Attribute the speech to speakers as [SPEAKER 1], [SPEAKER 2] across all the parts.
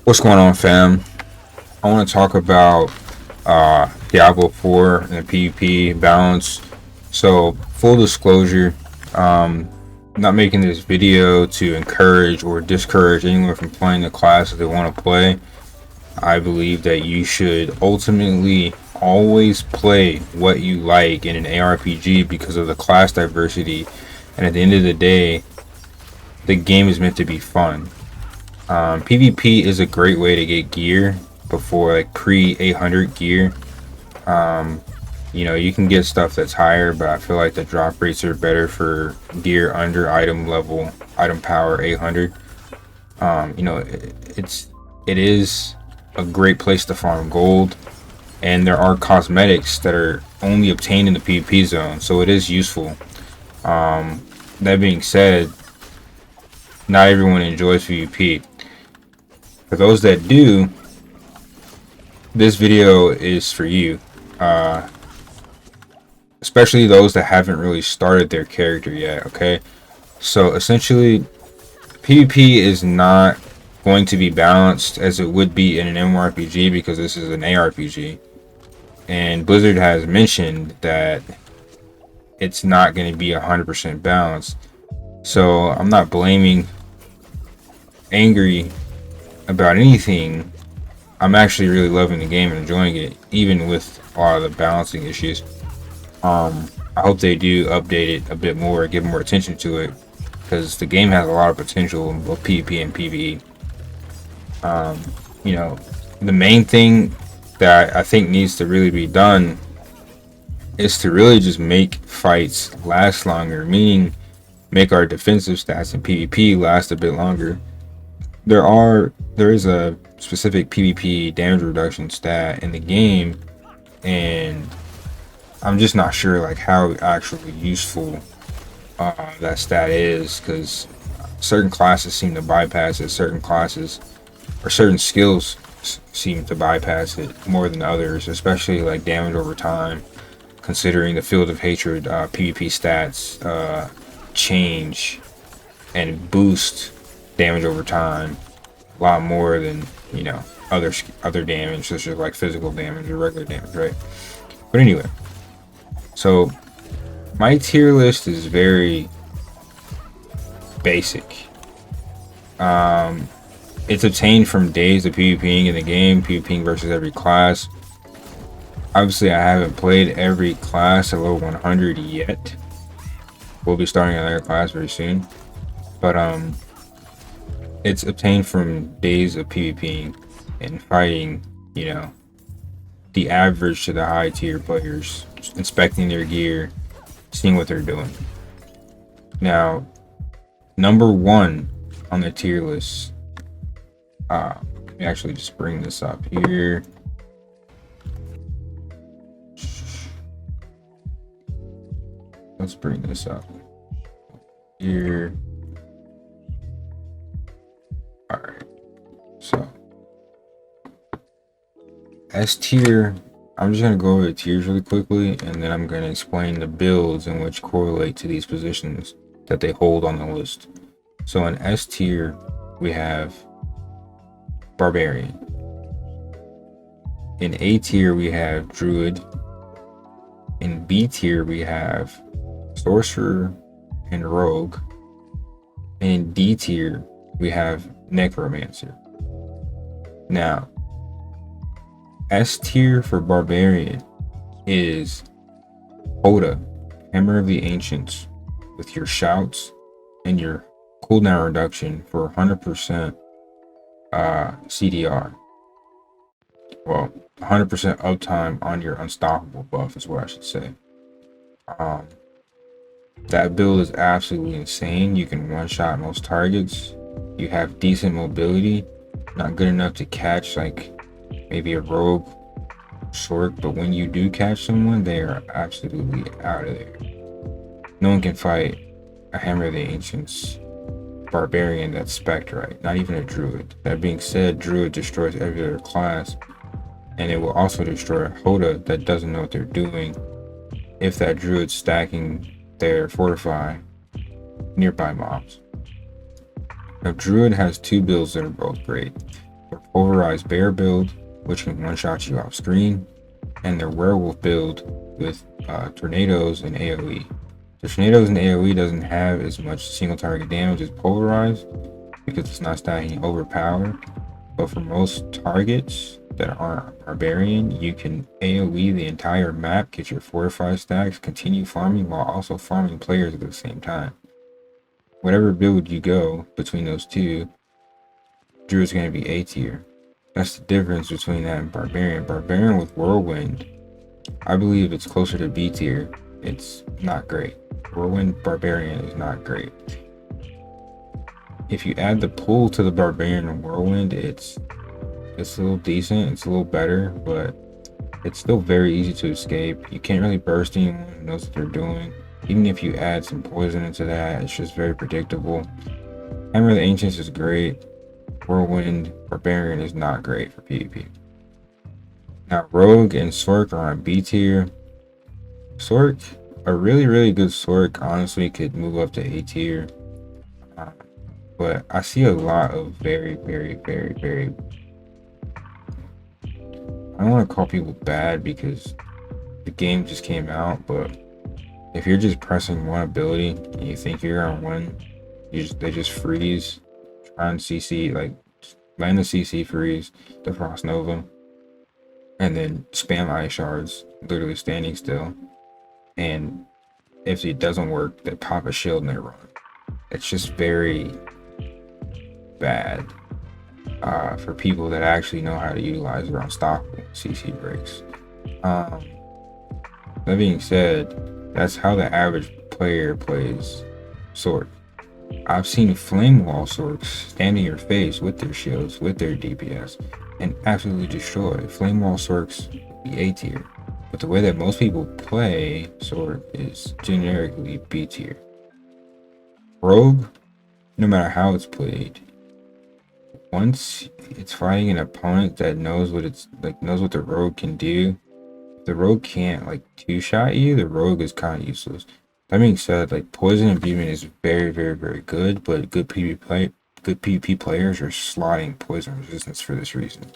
[SPEAKER 1] What's going on, fam? I want to talk about Diablo 4 and the PvP balance. So, full disclosure, not making this video to encourage or discourage anyone from playing the class that they want to play. I believe that you should ultimately always play what you like in an ARPG because of the class diversity. And at the end of the day, the game is meant to be fun. PvP is a great way to get gear before, like, pre 800 gear. You can get stuff that's higher, but I feel like the drop rates are better for gear under item level, item power 800. It is a great place to farm gold, and there are cosmetics that are only obtained in the PvP zone, so it is useful. That being said, not everyone enjoys PvP. For those that do, this video is for you, especially those that haven't really started their character yet. Okay, so essentially PvP is not going to be balanced as it would be in an MMORPG because this is an ARPG, and Blizzard has mentioned that it's not going to be 100% balanced. So I'm not angry about anything. I'm actually really loving the game and enjoying it, even with a lot of the balancing issues. I hope they do update it a bit more, give more attention to it, because the game has a lot of potential in both PvP and PvE. The main thing that I think needs to really be done is to really just make fights last longer, meaning make our defensive stats in PvP last a bit longer. There is a specific PvP damage reduction stat in the game, and I'm just not sure like how actually useful that stat is, because certain classes seem to bypass it, certain classes or certain skills seem to bypass it more than others, especially like damage over time, considering the Field of Hatred PvP stats change and boost damage over time a lot more than other damage, such as like physical damage or regular damage, right? But anyway, so my tier list is very basic. It's obtained from days of PvPing in the game, PvPing versus every class. Obviously, I haven't played every class at level 100 yet. We'll be starting another class very soon, but it's obtained from days of PvPing and fighting, the average to the high tier players, inspecting their gear, seeing what they're doing. Now, number one on the tier list, let me actually just bring this up here. Let's bring this up here. Alright, so S tier, I'm just going to go over the tiers really quickly, and then I'm going to explain the builds in which correlate to these positions that they hold on the list. So in S tier, we have Barbarian. In A tier, we have Druid. In B tier, we have Sorcerer and Rogue. And in D tier, we have Necromancer. Now, S tier for Barbarian is Hoda, Hammer of the Ancients, with your shouts and your cooldown reduction for 100% CDR. Well, 100% uptime on your unstoppable buff is what I should say. That build is absolutely insane. You can one-shot most targets. You have decent mobility, not good enough to catch like maybe a rogue short, but when you do catch someone, they are absolutely out of there. No one can fight a Hammer of the Ancients Barbarian that's spec'd right, not even a Druid. That being said, Druid destroys every other class, and it will also destroy a Hoda that doesn't know what they're doing if that Druid's stacking their fortify nearby mobs. Now, Druid has two builds that are both great. For pulverized bear build, which can one-shot you off screen, and their werewolf build with tornadoes and AoE. The tornadoes and AoE doesn't have as much single target damage as pulverized because it's not stacking overpowered, but for most targets that aren't barbarian, you can AoE the entire map, get your fortified stacks, continue farming while also farming players at the same time. Whatever build you go between those two, Druid's going to be A tier. That's the difference between that and Barbarian. Barbarian with Whirlwind, I believe it's closer to B tier. It's not great. Whirlwind Barbarian is not great. If you add the pull to the Barbarian and Whirlwind, it's a little decent, it's a little better, but it's still very easy to escape. You can't really burst anyone who knows what they're doing. Even if you add some poison into that, it's just very predictable. Hammer of the Ancients is great. Whirlwind Barbarian is not great for PvP. Now Rogue and Sorc are on B tier. Sorc, a really good Sorc honestly could move up to A tier. But I see a lot of very I don't want to call people bad because the game just came out, but if you're just pressing one ability and you think you're gonna win, they just freeze, try and CC, like land the CC freeze, the Frost Nova, and then spam ice shards, literally standing still. And if it doesn't work, they pop a shield and they run. It's just very bad for people that actually know how to utilize their unstoppable CC breaks. That being said, that's how the average player plays Sorc. I've seen flame wall Sorcs stand in your face with their shields, with their DPS, and absolutely destroy. Flame wall Sorcs be A tier, but the way that most people play Sorc is generically B tier. Rogue, no matter how it's played, once it's fighting an opponent that knows what the rogue can do, if the rogue can't like two-shot you, the rogue is kind of useless. That being said, like poison imbuement is very good, but good PvP players are slotting poison resistance for this reason.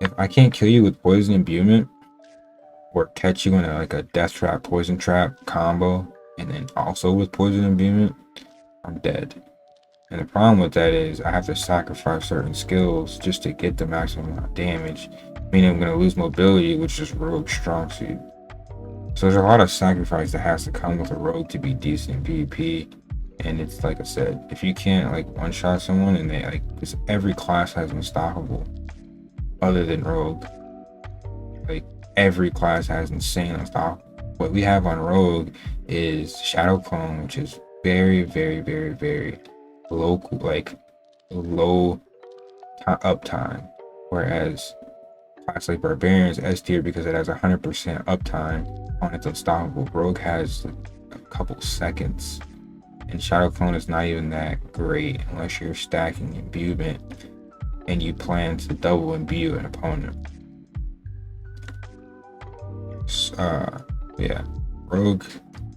[SPEAKER 1] If I can't kill you with poison imbuement or catch you in a death trap poison trap combo and then also with poison imbuement, I'm dead. And the problem with that is I have to sacrifice certain skills just to get the maximum amount of damage, meaning I'm going to lose mobility, which is rogue strong suit. So there's a lot of sacrifice that has to come with a rogue to be decent in PvP. And it's like I said, if you can't like one-shot someone, and they because every class has unstoppable other than rogue. Like every class has insane unstoppable. What we have on rogue is Shadow Clone, which is very low uptime, whereas class like Barbarian is S tier because it has 100% uptime on its unstoppable. Rogue has a couple seconds, and Shadow Clone is not even that great unless you're stacking imbuement and you plan to double imbue an opponent. Yeah, Rogue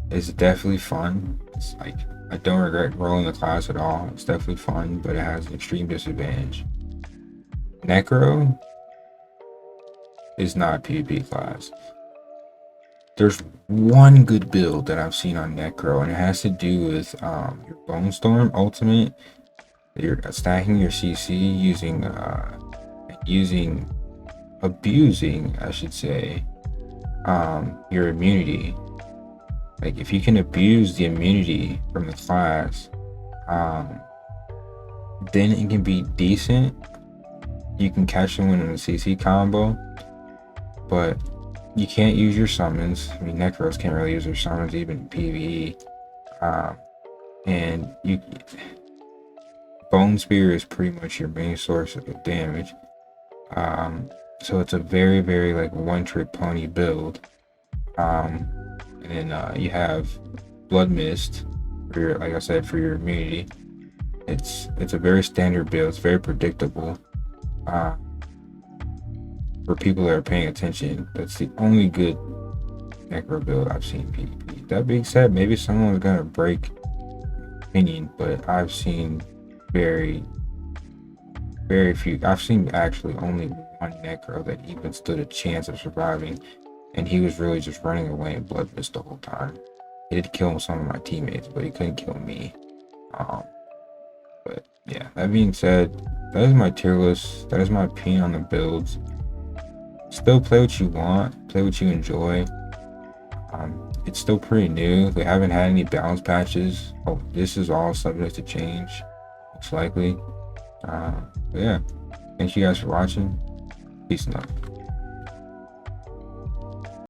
[SPEAKER 1] is definitely fun. It's like I don't regret rolling the class at all. It's definitely fun, but it has an extreme disadvantage. Necro is not a PvP class. There's one good build that I've seen on Necro, and it has to do with your Bone Storm ultimate. You're stacking your CC abusing, I should say, your immunity. Like if you can abuse the immunity from the class, then it can be decent. You can catch someone in a CC combo, but you can't use your summons. I mean, Necros can't really use their summons even in PvE. And Bone Spear is pretty much your main source of damage. So it's a very like one-trick pony build. And then you have Blood Mist for your, like I said, for your immunity. It's a very standard build. It's very predictable. For people that are paying attention, that's the only good Necro build I've seen PvP. That being said, maybe someone's gonna break opinion, but I've seen very Very few. I've seen actually only one necro that even stood a chance of surviving, and he was really just running away in blood mist the whole time. He did kill some of my teammates, but he couldn't kill me. Um, but yeah, that being said, that is my tier list. That is my opinion on the builds. Still play what you want, play what you enjoy. It's still pretty new. We haven't had any balance patches. Oh, this is all subject to change, most likely. But yeah, thank you guys for watching. Peace and love.